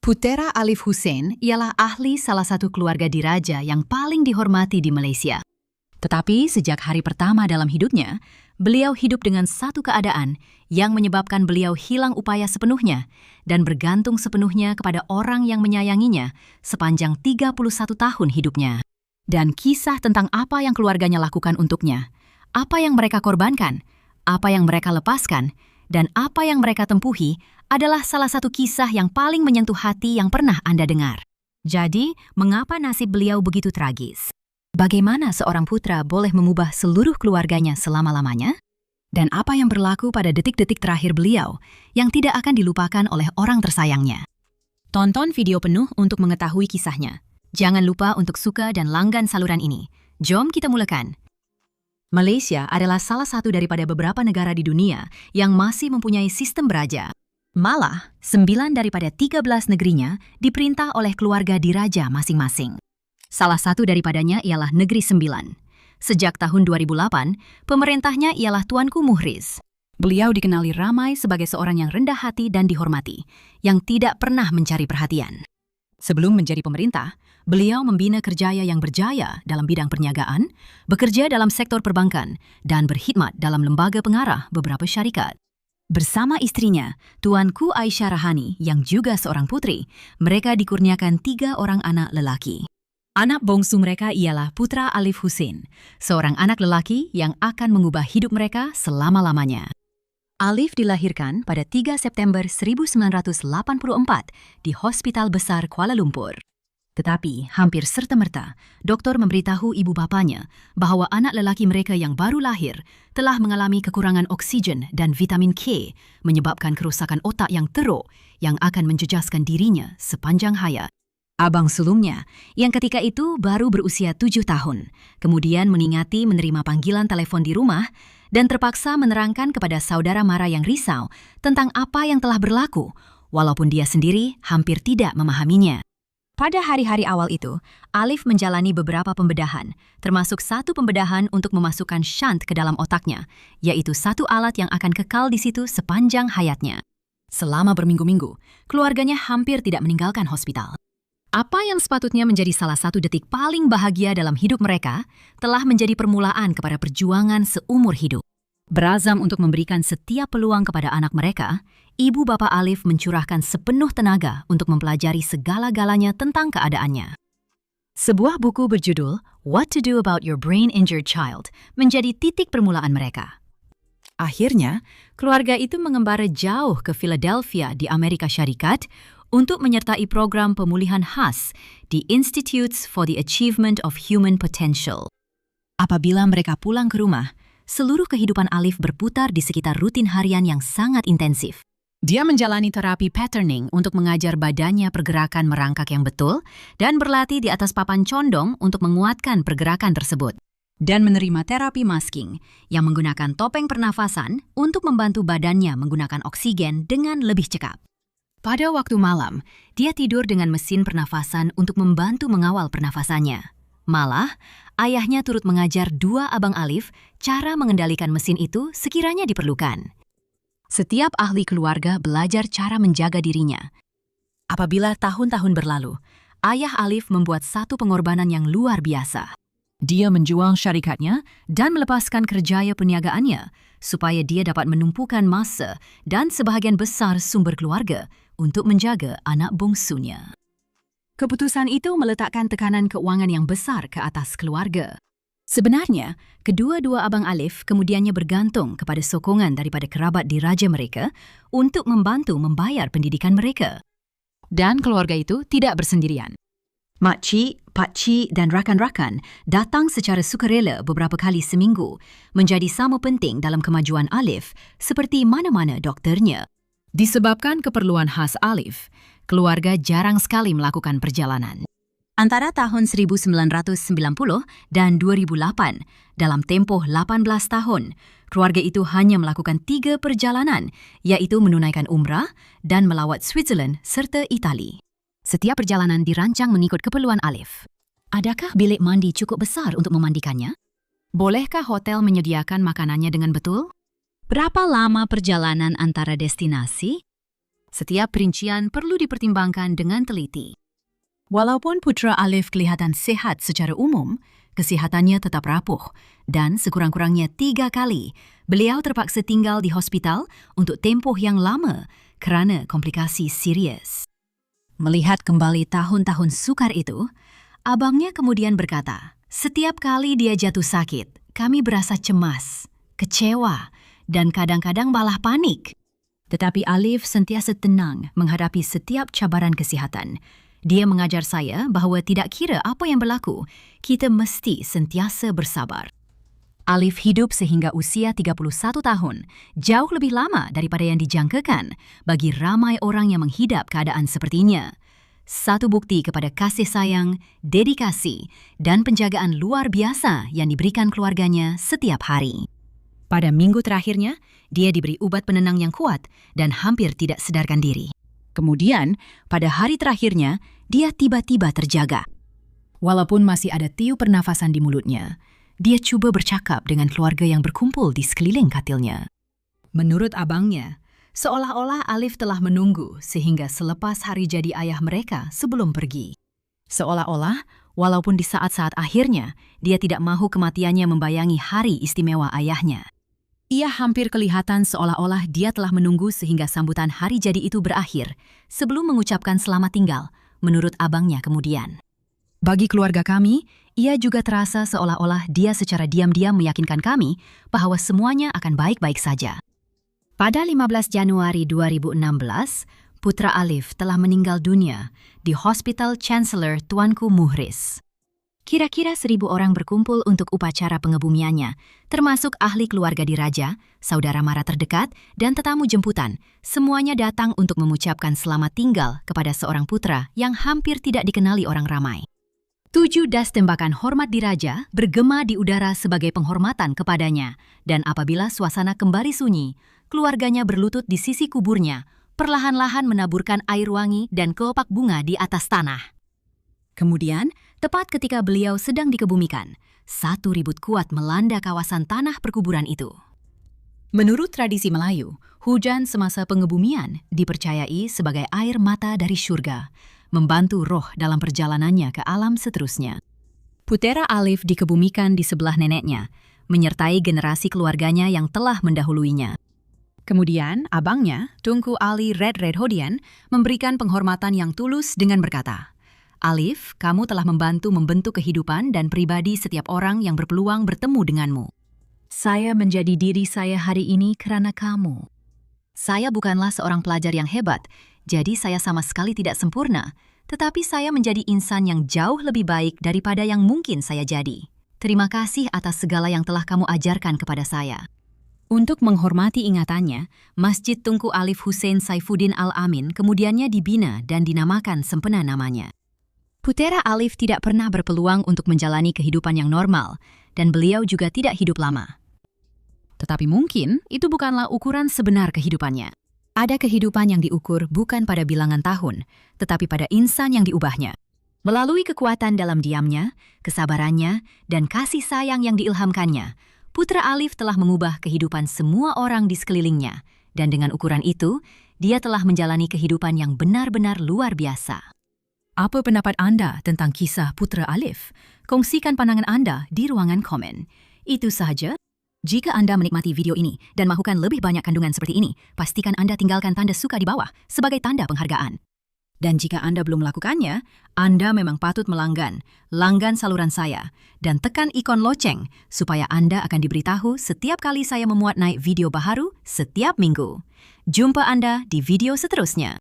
Putera Alif Hussein ialah ahli salah satu keluarga diraja yang paling dihormati di Malaysia. Tetapi sejak hari pertama dalam hidupnya, beliau hidup dengan satu keadaan yang menyebabkan beliau hilang upaya sepenuhnya dan bergantung sepenuhnya kepada orang yang menyayanginya sepanjang 31 tahun hidupnya. Dan kisah tentang apa yang keluarganya lakukan untuknya, apa yang mereka korbankan, apa yang mereka lepaskan, dan apa yang mereka tempuhi adalah salah satu kisah yang paling menyentuh hati yang pernah Anda dengar. Jadi, mengapa nasib beliau begitu tragis? Bagaimana seorang putra boleh mengubah seluruh keluarganya selama-lamanya? Dan apa yang berlaku pada detik-detik terakhir beliau yang tidak akan dilupakan oleh orang tersayangnya? Tonton video penuh untuk mengetahui kisahnya. Jangan lupa untuk suka dan langgan saluran ini. Jom kita mulakan. Malaysia adalah salah satu daripada beberapa negara di dunia yang masih mempunyai sistem beraja. Malah, 9 daripada 13 negerinya diperintah oleh keluarga diraja masing-masing. Salah satu daripadanya ialah Negeri Sembilan. Sejak tahun 2008, pemerintahnya ialah Tuanku Muhriz. Beliau dikenali ramai sebagai seorang yang rendah hati dan dihormati, yang tidak pernah mencari perhatian. Sebelum menjadi pemerintah, beliau membina kerjaya yang berjaya dalam bidang perniagaan, bekerja dalam sektor perbankan, dan berkhidmat dalam lembaga pengarah beberapa syarikat. Bersama istrinya, Tuanku Aisyah Rahani yang juga seorang putri, mereka dikurniakan 3 orang anak lelaki. Anak bongsu mereka ialah Putra Alif Hussein, seorang anak lelaki yang akan mengubah hidup mereka selama-lamanya. Alif dilahirkan pada 3 September 1984 di Hospital Besar Kuala Lumpur. Tetapi hampir serta-merta, doktor memberitahu ibu bapanya bahawa anak lelaki mereka yang baru lahir telah mengalami kekurangan oksigen dan vitamin K, menyebabkan kerusakan otak yang teruk yang akan menjejaskan dirinya sepanjang hayat. Abang sulungnya, yang ketika itu baru berusia 7 tahun, kemudian mengingati menerima panggilan telepon di rumah dan terpaksa menerangkan kepada saudara mara yang risau tentang apa yang telah berlaku, walaupun dia sendiri hampir tidak memahaminya. Pada hari-hari awal itu, Alif menjalani beberapa pembedahan, termasuk satu pembedahan untuk memasukkan shunt ke dalam otaknya, yaitu satu alat yang akan kekal di situ sepanjang hayatnya. Selama berminggu-minggu, keluarganya hampir tidak meninggalkan hospital. Apa yang sepatutnya menjadi salah satu detik paling bahagia dalam hidup mereka telah menjadi permulaan kepada perjuangan seumur hidup. Berazam untuk memberikan setiap peluang kepada anak mereka, ibu bapa Alif mencurahkan sepenuh tenaga untuk mempelajari segala-galanya tentang keadaannya. Sebuah buku berjudul What to Do About Your Brain-Injured Child menjadi titik permulaan mereka. Akhirnya, keluarga itu mengembara jauh ke Philadelphia di Amerika Syarikat untuk menyertai program pemulihan khas di Institutes for the Achievement of Human Potential. Apabila mereka pulang ke rumah, seluruh kehidupan Alif berputar di sekitar rutin harian yang sangat intensif. Dia menjalani terapi patterning untuk mengajar badannya pergerakan merangkak yang betul dan berlatih di atas papan condong untuk menguatkan pergerakan tersebut. Dan menerima terapi masking yang menggunakan topeng pernafasan untuk membantu badannya menggunakan oksigen dengan lebih cekap. Pada waktu malam, dia tidur dengan mesin pernafasan untuk membantu mengawal pernafasannya. Malah, ayahnya turut mengajar 2 abang Alif cara mengendalikan mesin itu sekiranya diperlukan. Setiap ahli keluarga belajar cara menjaga dirinya. Apabila tahun-tahun berlalu, ayah Alif membuat satu pengorbanan yang luar biasa. Dia menjual syarikatnya dan melepaskan kerjaya perniagaannya supaya dia dapat menumpukan masa dan sebahagian besar sumber keluarga untuk menjaga anak bongsunya. Keputusan itu meletakkan tekanan keuangan yang besar ke atas keluarga. Sebenarnya, kedua-dua abang Alif kemudiannya bergantung kepada sokongan daripada kerabat diraja mereka untuk membantu membayar pendidikan mereka. Dan keluarga itu tidak bersendirian. Makcik, pakcik dan rakan-rakan datang secara sukarela beberapa kali seminggu menjadi sama penting dalam kemajuan Alif seperti mana-mana dokternya. Disebabkan keperluan khas Alif, keluarga jarang sekali melakukan perjalanan. Antara tahun 1990 dan 2008, dalam tempoh 18 tahun, keluarga itu hanya melakukan 3 perjalanan, yaitu menunaikan umrah dan melawat Switzerland serta Itali. Setiap perjalanan dirancang mengikut keperluan Alif. Adakah bilik mandi cukup besar untuk memandikannya? Bolehkah hotel menyediakan makanannya dengan betul? Berapa lama perjalanan antara destinasi? Setiap perincian perlu dipertimbangkan dengan teliti. Walaupun putra Alif kelihatan sehat secara umum, kesehatannya tetap rapuh dan sekurang-kurangnya 3 kali beliau terpaksa tinggal di hospital untuk tempoh yang lama kerana komplikasi serius. Melihat kembali tahun-tahun sukar itu, abangnya kemudian berkata, setiap kali dia jatuh sakit, kami berasa cemas, kecewa, dan kadang-kadang malah panik. Tetapi Alif sentiasa tenang menghadapi setiap cabaran kesihatan. Dia mengajar saya bahawa tidak kira apa yang berlaku, kita mesti sentiasa bersabar. Alif hidup sehingga usia 31 tahun, jauh lebih lama daripada yang dijangkakan bagi ramai orang yang menghidap keadaan sepertinya. Satu bukti kepada kasih sayang, dedikasi, dan penjagaan luar biasa yang diberikan keluarganya setiap hari. Pada minggu terakhirnya, dia diberi ubat penenang yang kuat dan hampir tidak sadarkan diri. Kemudian, pada hari terakhirnya, dia tiba-tiba terjaga. Walaupun masih ada tiup pernafasan di mulutnya, dia cuba bercakap dengan keluarga yang berkumpul di sekeliling katilnya. Menurut abangnya, seolah-olah Alif telah menunggu sehingga selepas hari jadi ayah mereka sebelum pergi. Seolah-olah, walaupun di saat-saat akhirnya, dia tidak mahu kematiannya membayangi hari istimewa ayahnya. Ia hampir kelihatan seolah-olah dia telah menunggu sehingga sambutan hari jadi itu berakhir sebelum mengucapkan selamat tinggal, menurut abangnya kemudian. Bagi keluarga kami, ia juga terasa seolah-olah dia secara diam-diam meyakinkan kami bahwa semuanya akan baik-baik saja. Pada 15 Januari 2016, putra Alif telah meninggal dunia di Hospital Chancellor Tuanku Muhriz. Kira-kira 1.000 orang berkumpul untuk upacara pengebumiannya, termasuk ahli keluarga diraja, saudara mara terdekat, dan tetamu jemputan. Semuanya datang untuk mengucapkan selamat tinggal kepada seorang putra yang hampir tidak dikenali orang ramai. 7 das tembakan hormat diraja bergema di udara sebagai penghormatan kepadanya, dan apabila suasana kembali sunyi, keluarganya berlutut di sisi kuburnya, perlahan-lahan menaburkan air wangi dan kelopak bunga di atas tanah. Kemudian, tepat ketika beliau sedang dikebumikan, satu ribut kuat melanda kawasan tanah perkuburan itu. Menurut tradisi Melayu, hujan semasa pengebumian dipercayai sebagai air mata dari syurga, membantu roh dalam perjalanannya ke alam seterusnya. Putera Alif dikebumikan di sebelah neneknya, menyertai generasi keluarganya yang telah mendahuluinya. Kemudian, abangnya, Tunku Ali Red Hodian, memberikan penghormatan yang tulus dengan berkata, Alif, kamu telah membantu membentuk kehidupan dan pribadi setiap orang yang berpeluang bertemu denganmu. Saya menjadi diri saya hari ini karena kamu. Saya bukanlah seorang pelajar yang hebat, jadi saya sama sekali tidak sempurna, tetapi saya menjadi insan yang jauh lebih baik daripada yang mungkin saya jadi. Terima kasih atas segala yang telah kamu ajarkan kepada saya. Untuk menghormati ingatannya, Masjid Tunku Alif Hussein Saifuddin Al-Amin kemudiannya dibina dan dinamakan sempena namanya. Putera Alif tidak pernah berpeluang untuk menjalani kehidupan yang normal, dan beliau juga tidak hidup lama. Tetapi mungkin itu bukanlah ukuran sebenar kehidupannya. Ada kehidupan yang diukur bukan pada bilangan tahun, tetapi pada insan yang diubahnya. Melalui kekuatan dalam diamnya, kesabarannya, dan kasih sayang yang diilhamkannya, putra Alif telah mengubah kehidupan semua orang di sekelilingnya, dan dengan ukuran itu, dia telah menjalani kehidupan yang benar-benar luar biasa. Apa pendapat Anda tentang kisah putra Alif? Kongsikan pandangan Anda di ruangan komen. Itu sahaja. Jika Anda menikmati video ini dan mahukan lebih banyak kandungan seperti ini, pastikan Anda tinggalkan tanda suka di bawah sebagai tanda penghargaan. Dan jika Anda belum melakukannya, Anda memang patut langgan saluran saya, dan tekan ikon loceng supaya Anda akan diberitahu setiap kali saya memuat naik video baharu setiap minggu. Jumpa Anda di video seterusnya.